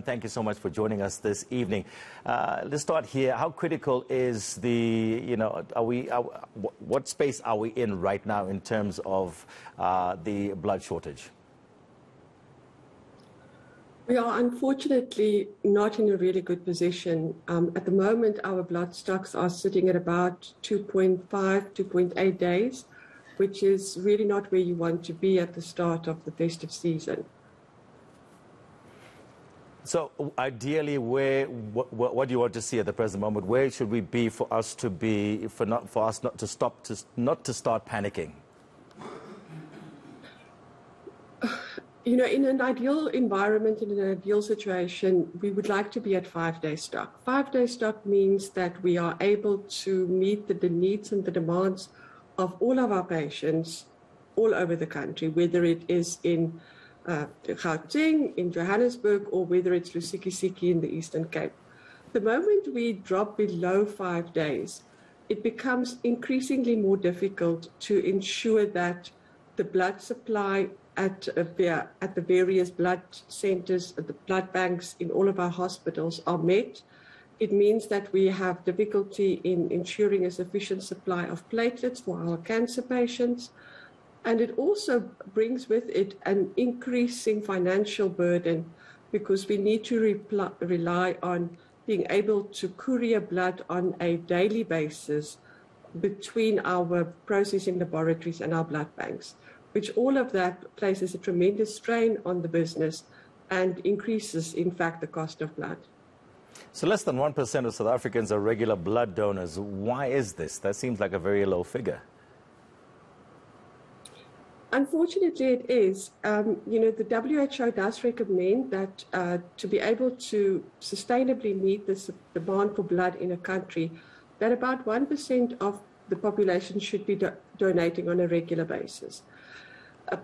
Thank you so much for joining us this evening. Let's start here. How critical is what space are we in right now in terms of the blood shortage? We are unfortunately not in a really good position. At the moment, our blood stocks are sitting at about 2.5, 2.8 days, which is really not where you want to be at the start of the festive season. So ideally, what do you want to see at the present moment? Where should we be for us to not to start panicking? You know, in an ideal environment, in an ideal situation, we would like to be at 5-day stock. 5-day stock means that we are able to meet the needs and the demands of all of our patients all over the country, whether it is in Gauteng, in Johannesburg, or whether it's Lusikisiki in the Eastern Cape. The moment we drop below 5 days, it becomes increasingly more difficult to ensure that the blood supply at the various blood centers, the blood banks in all of our hospitals are met. It means that we have difficulty in ensuring a sufficient supply of platelets for our cancer patients. And it also brings with it an increasing financial burden because we need to rely on being able to courier blood on a daily basis between our processing laboratories and our blood banks, which all of that places a tremendous strain on the business and increases, in fact, the cost of blood. So less than 1% of South Africans are regular blood donors. Why is this? That seems like a very low figure. Unfortunately, it is. The WHO does recommend that to be able to sustainably meet this demand for blood in a country, that about 1% of the population should be donating on a regular basis.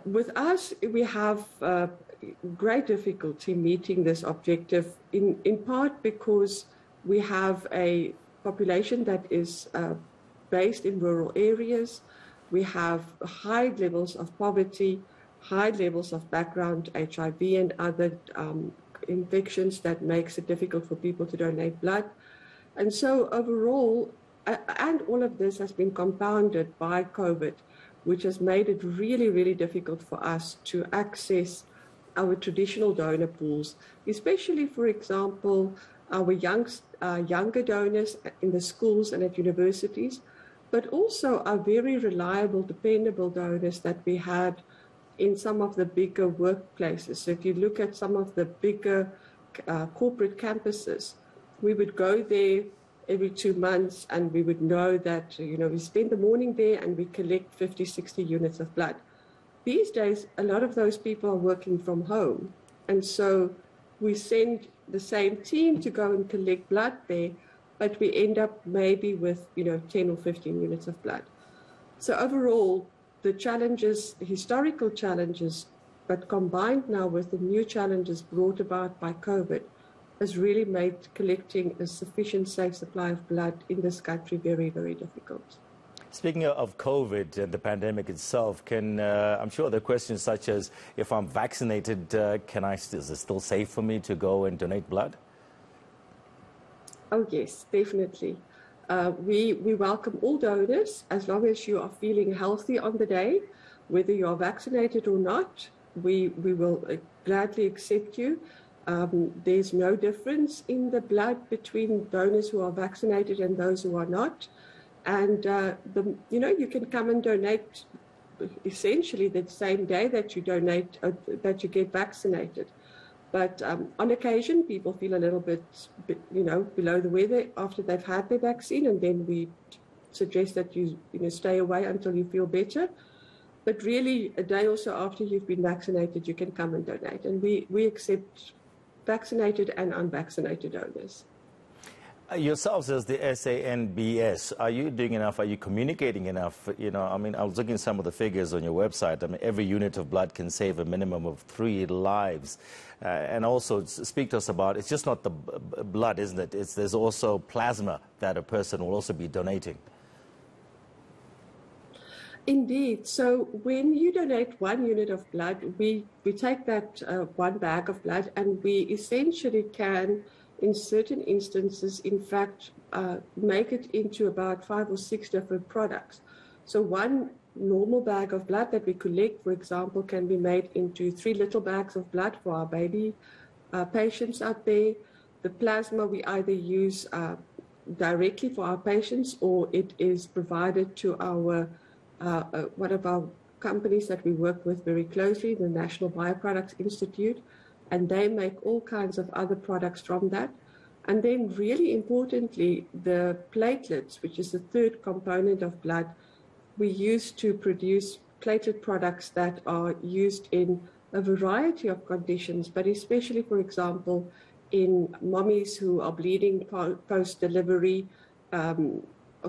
With us, we have great difficulty meeting this objective, in part because we have a population that is based in rural areas. We have high levels of poverty, high levels of background HIV and other infections that makes it difficult for people to donate blood. And so overall, and all of this has been compounded by COVID, which has made it really, really difficult for us to access our traditional donor pools, especially, for example, our younger donors in the schools and at universities, but also our very reliable, dependable donors that we had in some of the bigger workplaces. So if you look at some of the bigger corporate campuses, we would go there every 2 months and we would know that, we spend the morning there and we collect 50, 60 units of blood. These days, a lot of those people are working from home. And so we send the same team to go and collect blood there, but we end up maybe with, 10 or 15 units of blood. So overall, the challenges, the historical challenges, but combined now with the new challenges brought about by COVID, has really made collecting a sufficient safe supply of blood in this country very, very difficult. Speaking of COVID and the pandemic itself, I'm sure there are questions such as, if I'm vaccinated, is it still safe for me to go and donate blood? Oh, yes, definitely. We welcome all donors as long as you are feeling healthy on the day, whether you are vaccinated or not. We will gladly accept you. There's no difference in the blood between donors who are vaccinated and those who are not. And, you can come and donate essentially the same day that you donate, that you get vaccinated. But on occasion, people feel a little bit, below the weather after they've had their vaccine, and then we suggest that you stay away until you feel better. But really, a day or so after you've been vaccinated, you can come and donate. And we accept vaccinated and unvaccinated donors. Yourselves as the SANBS, are you doing enough? Are you communicating enough? I was looking at some of the figures on your website. Every unit of blood can save a minimum of 3 lives. And also speak to us about, it's just not the blood, isn't it? There's also plasma that a person will also be donating. Indeed. So when you donate 1 unit of blood, we take that 1 bag of blood and we essentially can, in certain instances, in fact, make it into about 5 or 6 different products. So one normal bag of blood that we collect, for example, can be made into 3 little bags of blood for our baby patients out there. The plasma we either use directly for our patients, or it is provided to our one of our companies that we work with very closely, the National Bioproducts Institute, and they make all kinds of other products from that. And then really importantly, the platelets, which is the third component of blood, we use to produce platelet products that are used in a variety of conditions, but especially, for example, in mommies who are bleeding post-delivery,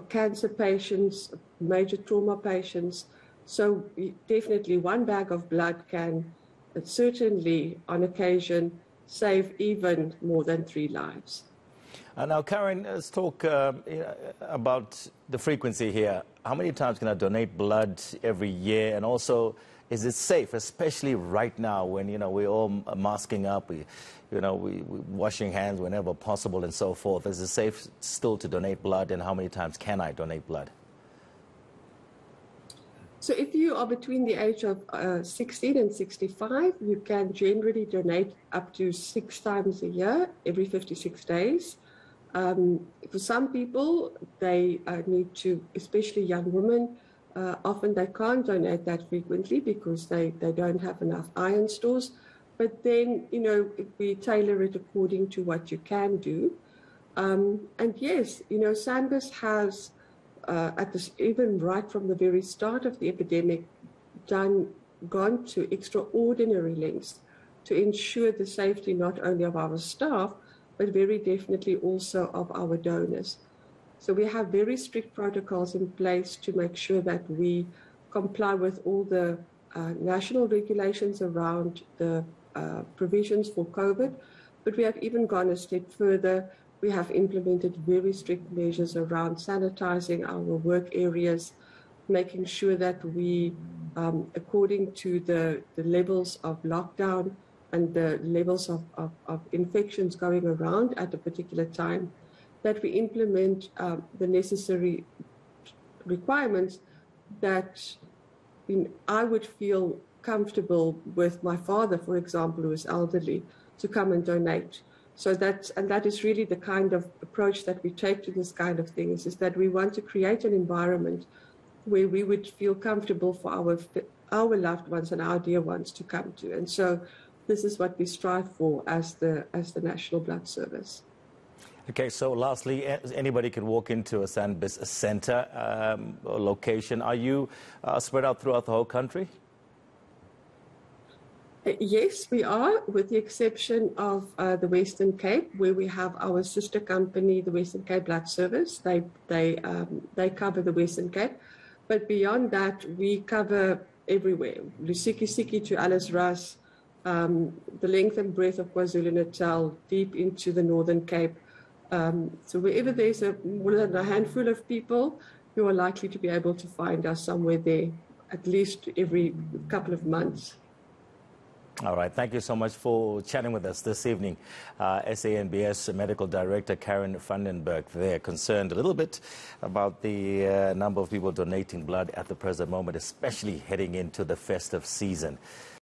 cancer patients, major trauma patients. So definitely 1 bag of blood can certainly, on occasion, save even more than 3 lives. Now, Karin, let's talk about the frequency here. How many times can I donate blood every year? And also, is it safe, especially right now when, we're all masking up, we're washing hands whenever possible and so forth? Is it safe still to donate blood, and how many times can I donate blood? So if you are between the age of 16 and 65, you can generally donate up to 6 times a year, every 56 days. For some people, they need to, especially young women, often they can't donate that frequently because they don't have enough iron stores. But then, we tailor it according to what you can do. And yes, SANBS has, even right from the very start of the epidemic, gone to extraordinary lengths to ensure the safety not only of our staff, but very definitely also of our donors. So we have very strict protocols in place to make sure that we comply with all the national regulations around the provisions for COVID, but we have even gone a step further. We have implemented very strict measures around sanitizing our work areas, making sure that we, according to the levels of lockdown and the levels of infections going around at a particular time, that we implement the necessary requirements that I would feel comfortable with my father, for example, who is elderly, to come and donate. So that is really the kind of approach that we take to this kind of things, is that we want to create an environment where we would feel comfortable for our loved ones and our dear ones to come to. And so this is what we strive for as the National Blood Service. Okay, so lastly, anybody can walk into a SANBS center location. Are you spread out throughout the whole country? Yes, we are, with the exception of the Western Cape, where we have our sister company, the Western Cape Blood Service. They cover the Western Cape. But beyond that, we cover everywhere, Lusiki to Alice Ras, the length and breadth of KwaZulu-Natal, deep into the Northern Cape. So wherever there's more than a handful of people, you are likely to be able to find us somewhere there, at least every couple of months. All right. Thank you so much for chatting with us this evening. SANBS Medical Director Karin Berg there, concerned a little bit about the number of people donating blood at the present moment, especially heading into the festive season.